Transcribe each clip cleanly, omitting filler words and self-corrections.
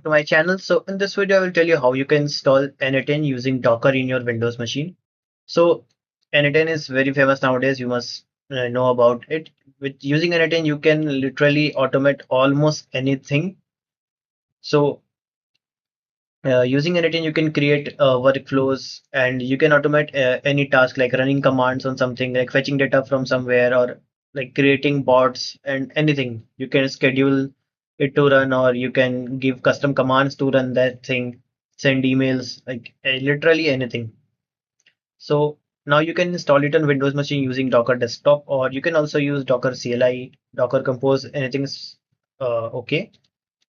to my channel. So in this video, I will tell you how you can install n8n using Docker in your Windows machine. So n8n is very famous nowadays. You must know about it. With using n8n, you can literally automate almost anything. So using n8n, you can create workflows and you can automate any task like running commands on something like fetching data from somewhere or like creating bots and anything. You can schedule it to run or you can give custom commands to run that thing, send emails, like literally anything. So now you can install it on Windows machine using Docker Desktop, or you can also use Docker CLI, Docker Compose, anything's okay.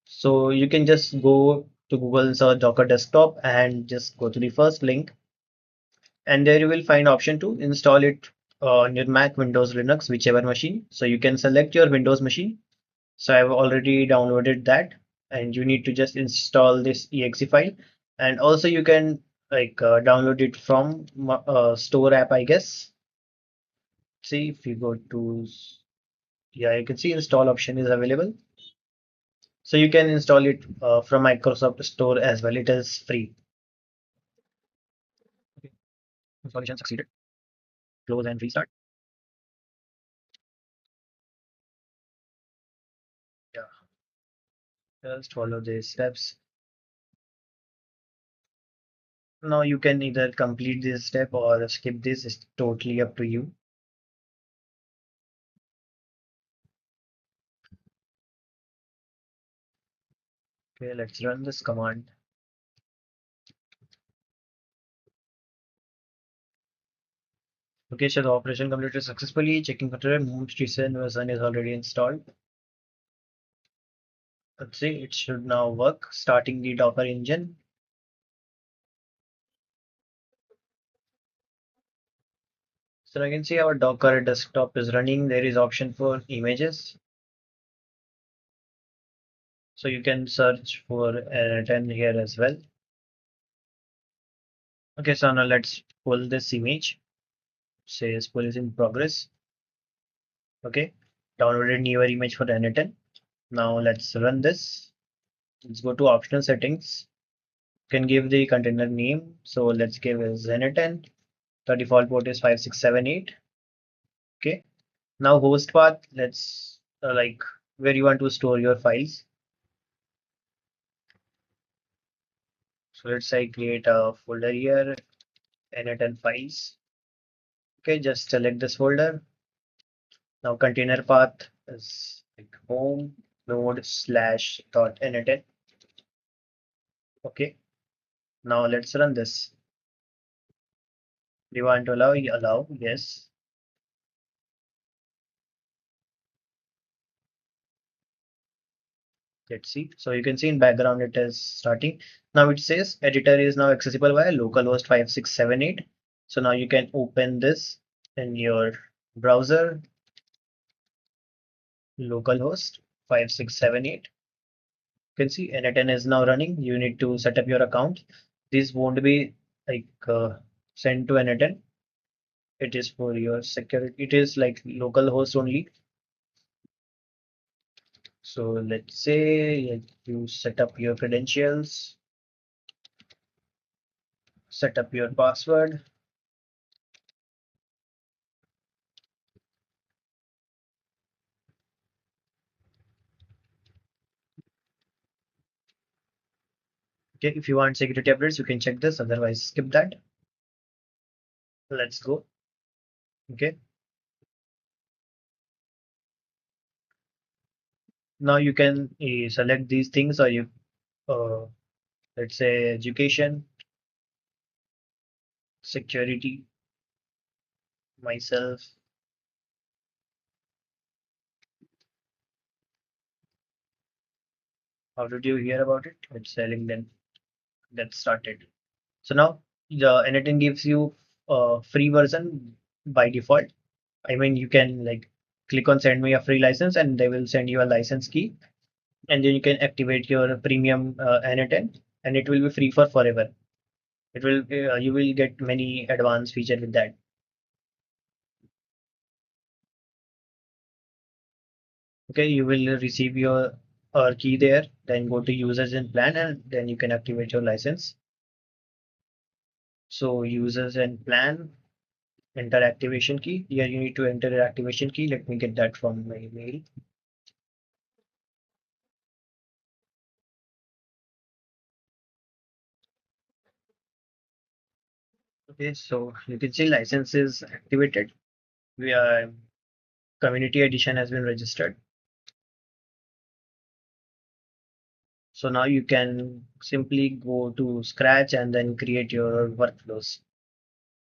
So you can just go to Google search Docker Desktop and just go to the first link, and there you will find option to install it on your Mac, Windows, Linux, whichever machine. So you can select your Windows machine. So I've already downloaded that, and you need to just install this exe file, and also you can like download it from store app, I guess. See if you go to, yeah, you can see install option is available. So you can install it from Microsoft Store as well. It is free. Okay. Installation succeeded. Close and restart. Yeah, just follow these steps. Now you can either complete this step or skip this. It's totally up to you. Okay, let's run this command. Okay, so the operation completed successfully. Checking controller, most recent version is already installed. Let's see, it should now work. Starting the Docker engine. So I can see our Docker desktop is running. There is option for images. So you can search for n8n here as well. Okay, so now let's pull this image. Says pull is in progress. Okay, downloaded newer image for n8n. Now let's run this. Let's go to optional settings. You can give the container name. So let's give as n8n. The default port is 5678. Okay. Now host path. Let's like where you want to store your files. So let's say create a folder here, n8n files. Okay, just select this folder. Now container path is like home node slash dot n8n. Okay. Now let's run this. Do you want to allow? Allow, yes. Let's see. So you can see in background it is starting. Now it says editor is now accessible via localhost 5678. So now you can open this in your browser, localhost 5678. You can see n8n is now running. You need to set up your account. This won't be like sent to n8n. It is for your security. It is like localhost only. So let's say you set up your credentials, set up your password. Okay, if you want security updates, you can check this, otherwise skip that. Let's go. Okay. Now you can select these things, or you let's say education, security, myself. How did you hear about it? It's selling, then get started. So now the n8n gives you a free version by default. I mean, you can like click on send me a free license and they will send you a license key, and then you can activate your premium n8n, and it will be free for forever. It will you will get many advanced feature with that. Okay, you will receive your key there, then go to users and plan, and then you can activate your license. So users and plan, enter activation key. Here you need to enter your activation key. Let me get that from my email. Okay, so you can see license is activated. We are community edition has been registered. So now you can simply go to Scratch and then create your workflows.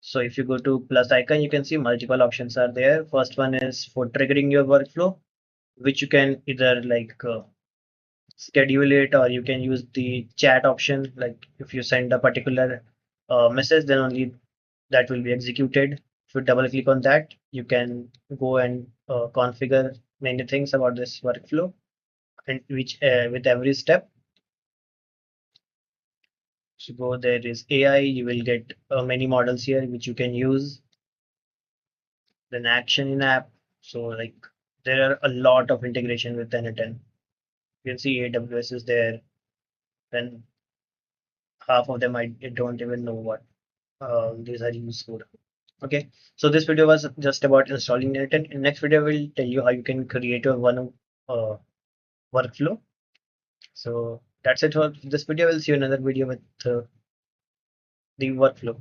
So if you go to plus icon, you can see multiple options are there. First one is for triggering your workflow, which you can either schedule it, or you can use the chat option. Like if you send a particular message, then only that will be executed. If you double click on that, you can go and configure many things about this workflow, and which with every step. So go, there is AI, you will get many models here which you can use. Then action in app. So like there are a lot of integration with n8n. You can see AWS is there. Then half of them I don't even know what these are used for. Okay, so this video was just about installing n8n. In next video, I will tell you how you can create your one uh, workflow. So that's it for this video. We'll see you in another video with the workflow.